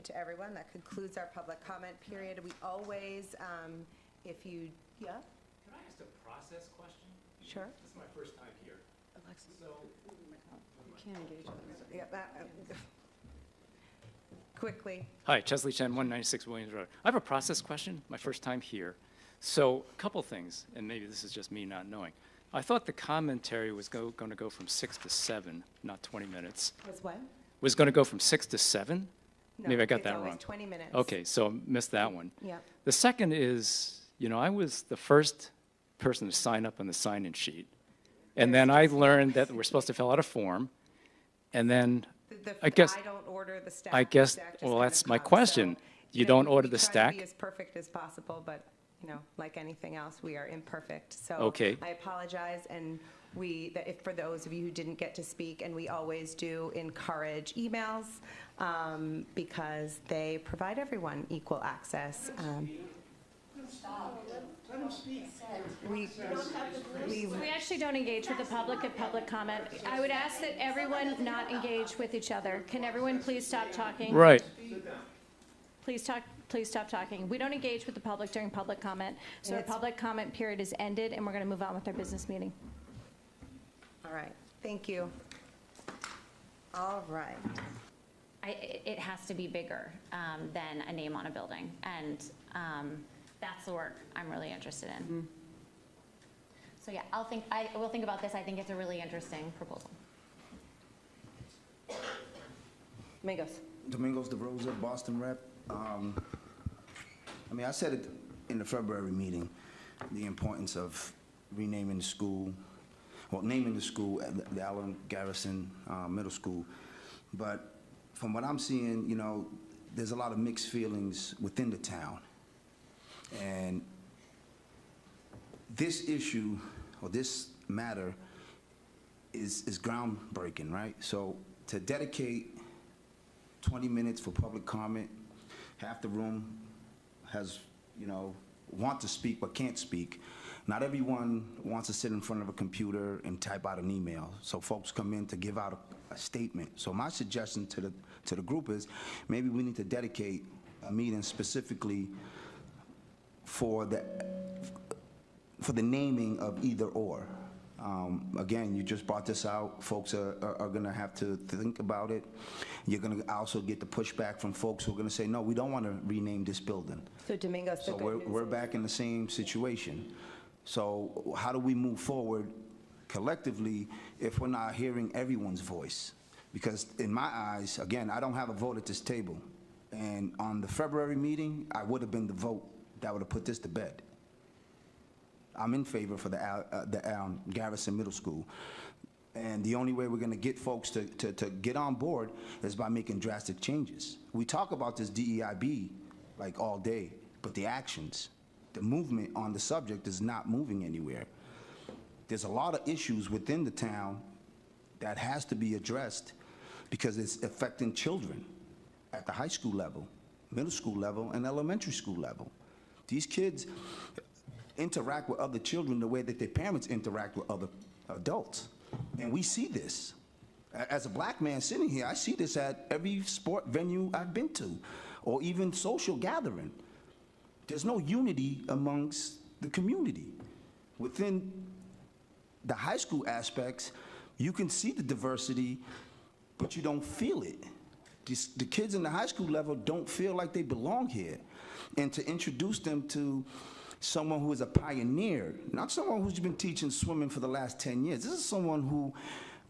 to everyone. That concludes our public comment period. We always, if you, yeah? Can I ask a process question? Sure. This is my first time here. Alexis. So, Can't engage. Yeah, quickly. Hi, Chesley Chen, 196 Williams Road. I have a process question, my first time here. So a couple things, and maybe this is just me not knowing. I thought the commentary was going to go from 6 to 7, not 20 minutes. Was what? Was going to go from 6 to 7? No, Maybe I got that It's wrong. always 20 minutes. Okay, so I missed that one. Yeah. The second is, I was the first person to sign up on the sign-in sheet. And then I learned that we're supposed to fill out a form. And then I guess, I don't order the stack. I The guess, stack just well, kind of that's my comes. question. So, You don't order we the try to stack? be as perfect as possible, but, like anything else, we are imperfect. So Okay. I apologize, and if for those of you who didn't get to speak, and we always do encourage emails because they provide everyone equal access. We actually don't engage with the public at public comment. I would ask that everyone not engage with each other. Can everyone please stop talking? right. Please stop talking. We don't engage with the public during public comment. So our It's- public comment period is ended, and we're going to move on with our business meeting. All right, thank you. All right. It has to be bigger than a name on a building, and that's the work I'm really interested in. So yeah, I will think about this. I think it's a really interesting proposal. Domingos. DeRosa, Boston rep. I said it in the February meeting, the importance of renaming the school, naming the school the Allen Garrison Middle School. But from what I'm seeing, there's a lot of mixed feelings within the town. And this issue, or this matter, is groundbreaking, right? So to dedicate 20 minutes for public comment, half the room has, want to speak but can't speak. Not everyone wants to sit in front of a computer and type out an email. So folks come in to give out a statement. So my suggestion to the group is maybe we need to dedicate a meeting specifically for the naming of either or. Again, you just brought this out. Folks are going to have to think about it. You're going to also get the pushback from folks who are going to say, no, we don't want to rename this building. So Domingos, So we're back in the same situation. So how do we move forward collectively if we're not hearing everyone's voice? Because in my eyes, again, I don't have a vote at this table. And on the February meeting, I would have been the vote that would have put this to bed. I'm in favor for the Garrison Middle School. And the only way we're going to get folks to get on board is by making drastic changes. We talk about this DEIB like all day, but the actions, the movement on the subject is not moving anywhere. There's a lot of issues within the town that has to be addressed because it's affecting children at the high school level, middle school level, and elementary school level. These kids interact with other children the way that their parents interact with other adults. And we see this. As a black man sitting here, I see this at every sport venue I've been to, or even social gathering. There's no unity amongst the community. Within the high school aspects, you can see the diversity, but you don't feel it. The kids in the high school level don't feel like they belong here. And to introduce them to someone who is a pioneer, not someone who's been teaching swimming for the last 10 years. This is someone who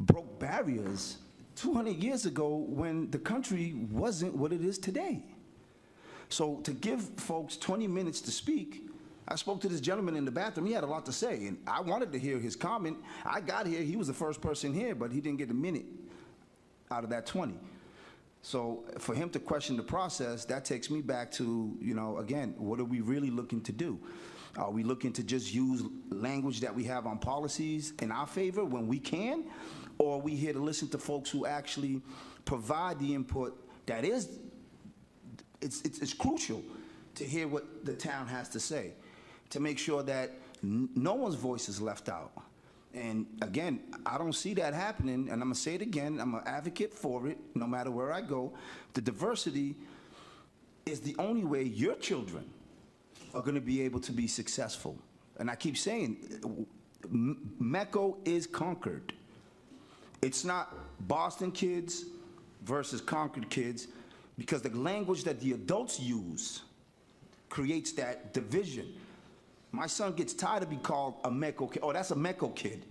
broke barriers 200 years ago when the country wasn't what it is today. So to give folks 20 minutes to speak, I spoke to this gentleman in the bathroom. He had a lot to say, and I wanted to hear his comment. I got here, he was the first person here, but he didn't get a minute out of that 20. So for him to question the process, that takes me back to, again, what are we really looking to do? Are we looking to just use language that we have on policies in our favor when we can? Or are we here to listen to folks who actually provide the input that is, it's crucial to hear what the town has to say, to make sure that no one's voice is left out. And again, I don't see that happening, and I'm gonna say it again, I'm an advocate for it, no matter where I go. The diversity is the only way your children are going to be able to be successful. And I keep saying, MECO is Concord. It's not Boston kids versus Concord kids, because the language that the adults use creates that division. My son gets tired of being called a MECO kid. Oh, that's a MECO kid.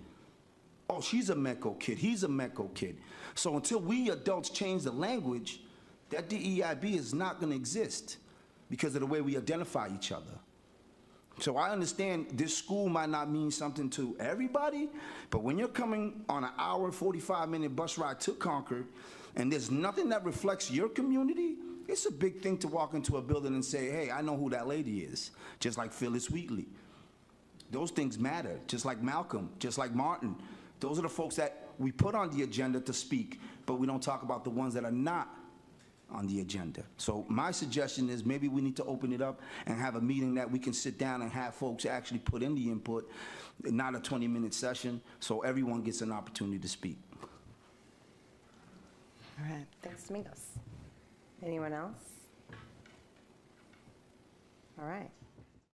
Oh, she's a MECO kid. He's a MECO kid. So until we adults change the language, that DEIB is not going to exist because of the way we identify each other. So I understand this school might not mean something to everybody, but when you're coming on an hour, 45-minute bus ride to Concord, and there's nothing that reflects your community, it's a big thing to walk into a building and say, hey, I know who that lady is, just like Phyllis Wheatley. Those things matter, just like Malcolm, just like Martin. Those are the folks that we put on the agenda to speak, but we don't talk about the ones that are not on the agenda. So my suggestion is maybe we need to open it up and have a meeting that we can sit down and have folks actually put in the input, not a 20-minute session, so everyone gets an opportunity to speak. All right, thanks, Domingos. Anyone else? All right.